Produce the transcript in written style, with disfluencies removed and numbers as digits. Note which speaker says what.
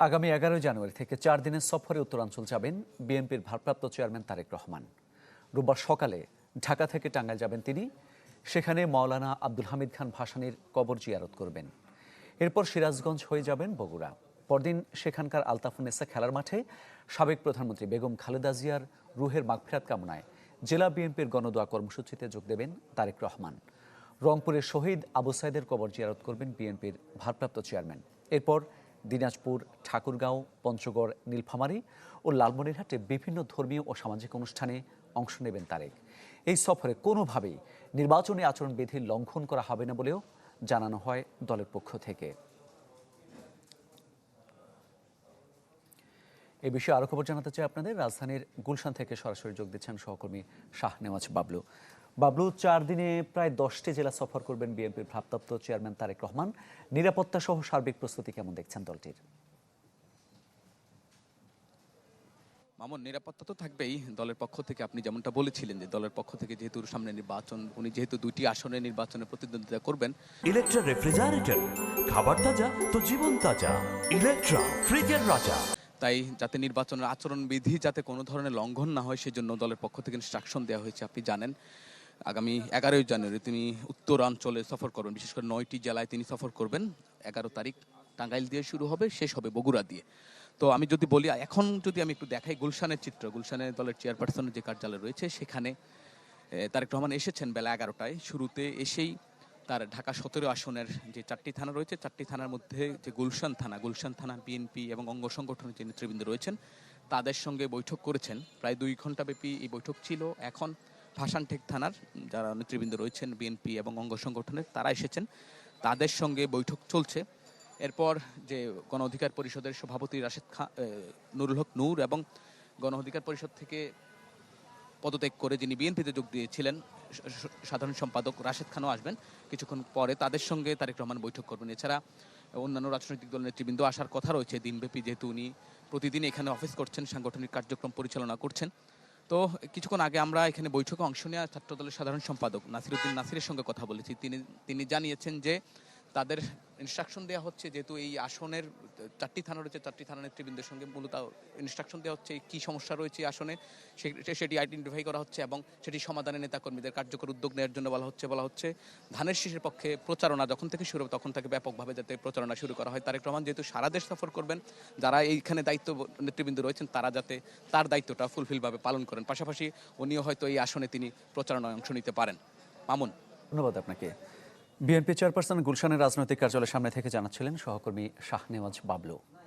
Speaker 1: আগামী 11 জানুয়ারি থেকে 4 দিনের সফরে উত্তরাঞ্চল যাবেন বিএনপির ভারপ্রাপ্ত চেয়ারম্যান তারেক রহমান। রোববার সকালে ঢাকা থেকে টাঙ্গাইল যাবেন তিনি। সেখানে মাওলানা আব্দুল হামিদ খান ভাসানীর কবর জিয়ারত করবেন। এরপর সিরাজগঞ্জ হয়ে যাবেন বগুড়া। পরদিন সেখানকার আলতাফুন্নেসা খেলার মাঠে সাবেক প্রধানমন্ত্রী বেগম খালেদা জিয়ার রুহের মাগফিরাত কামনায় জেলা বিএনপির গণদোয়া কর্মসূচিতে যোগ দেবেন তারেক রহমান। রংপুরের শহীদ আবু সাইদের কবর জিয়ারত করবেন বিএনপির ভারপ্রাপ্ত চেয়ারম্যান। এরপর দিনাজপুর, ঠাকুরগাঁও, পঞ্চগড়, নীলফামারী ও লালমনিরহাটে বিভিন্ন ধর্মীয় ও সামাজিক অনুষ্ঠানে অংশ নেবেন তারেক। এই সফরে কোনোভাবেই নির্বাচনী আচরণবিধি লঙ্ঘন করা হবে না বলেও জানানো হয় দলের পক্ষ থেকে। এই বিষয়ে আরো খবর জানাতে চাই আপনাদের। রাজধানীর গুলশান থেকে সরাসরি যোগ দিচ্ছেন সহকর্মী শাহনেওয়াজ বাবলু। বাবলু, 4 দিনে প্রায় 10টি জেলা সফর করবেন বিএনপির ভারপ্রাপ্ত চেয়ারম্যান তারেক রহমান। নিরাপত্তা সহ সার্বিক প্রস্তুতি কেমন দেখছেন দলটির?
Speaker 2: মামুন, নিরাপত্তা তো থাকবেই দলের পক্ষ থেকে। আপনি যেমনটা বলেছিলেন যে দলের পক্ষ থেকে যেহেতু সামনে নির্বাচন, উনি যেহেতু 2টি আসনে নির্বাচনে প্রতিদ্বন্দ্বিতা করবেন।
Speaker 3: ইলেকট্রা রেফ্রিজারেটর, খাবার তাজা তো জীবন তাজা। ইলেকট্রা, ফ্রিজের রাজা।
Speaker 2: তাই যাতে নির্বাচনের আচরণবিধি যাতে কোনো ধরনের লঙ্ঘন না হয় সেজন্য দলের পক্ষ থেকে ইনস্ট্রাকশন দেওয়া হয়েছে। আপনি জানেন আগামী 11 জানুয়ারি তিনি উত্তরাঞ্চলে সফর করবেন, বিশেষ করে 9টি জেলায় তিনি সফর করবেন। 11 তারিখ টাঙ্গাইল দিয়ে শুরু হবে, শেষ হবে বগুড়া দিয়ে। তো আমি যদি বলি, এখন যদি আমি একটু দেখাই গুলশানের চিত্র, গুলশানে দলের চেয়ারপারসনের যে কার্যালয় রয়েছে সেখানে তারেক রহমান এসেছেন বেলা 11টায়। শুরুতে এসেই তার ঢাকা 17 আসনের যে 4টি থানা রয়েছে, 4টি থানার মধ্যে যে গুলশান থানা বিএনপি এবং অঙ্গ সংগঠনের যে নেতৃবৃন্দ রয়েছেন তাদের সঙ্গে বৈঠক করেছেন। প্রায় 2 ঘন্টা ব্যাপী এই বৈঠক ছিল। এখন ভাষানটেক থানার যারা নেতৃবৃন্দ রয়েছেন বিএনপি এবং অঙ্গ সংগঠনের তারা এসেছেন, তাদের সঙ্গে বৈঠক চলছে। এরপর যে গণ অধিকার পরিষদের সভাপতি রাশেদ খান, নুরুল হক নূর, এবং গণ অধিকার পরিষদ থেকে পদত্যাগ করে যিনি বিএনপিতে যোগ দিয়েছিলেন সাধারণ সম্পাদক রাশেদ খানও আসবেন কিছুক্ষণ পরে। তাদের সঙ্গে তারেক রহমান বৈঠক করবেন। এছাড়া অন্যান্য রাজনৈতিক দলের নেতৃবৃন্দ আসার কথা রয়েছে দিনব্যাপী, যেহেতু উনি প্রতিদিন এখানে অফিস করছেন, সাংগঠনিক কার্যক্রম পরিচালনা করছেন। তো কিছুক্ষণ আগে আমরা এখানে বৈঠকে অংশ নেওয়া ছাত্রদলের সাধারণ সম্পাদক নাসিরউদ্দিন নাসিরের সঙ্গে কথা বলেছি। তিনি জানিয়েছেন যে তাদের ইনস্ট্রাকশন দেওয়া হচ্ছে, যেহেতু এই আসনের 4টি থানা রয়েছে, 4টি থানা নেতৃবৃন্দের সঙ্গে মূলত ইনস্ট্রাকশন দেওয়া হচ্ছে কী সমস্যা রয়েছে আসনে সেটি আইডেন্টিফাই করা হচ্ছে এবং সেটি সমাধানে নেতাকর্মীদের কার্যকর উদ্যোগ নেওয়ার জন্য বলা হচ্ছে ধানের শীষের পক্ষে প্রচারণা যখন থেকে শুরু হবে তখন থেকে ব্যাপকভাবে যাতে প্রচারণা শুরু করা হয়। তারেক রহমান যেহেতু সারা দেশ সফর করবেন, যারা এইখানে দায়িত্ব নেতৃবৃন্দ রয়েছেন তারা যাতে তার দায়িত্বটা ফুলফিলভাবে পালন করেন। পাশাপাশি উনিও হয়তো এই আসনে তিনি প্রচারণায় অংশ নিতে পারেন। মামুন,
Speaker 1: ধন্যবাদ আপনাকে। বিএনপি চেয়ারপারসন গুলশানের রাজনৈতিক কার্যালয়ের সামনে থেকে জানাচ্ছিলেন সহকর্মী শাহনেওয়াজ বাবলু।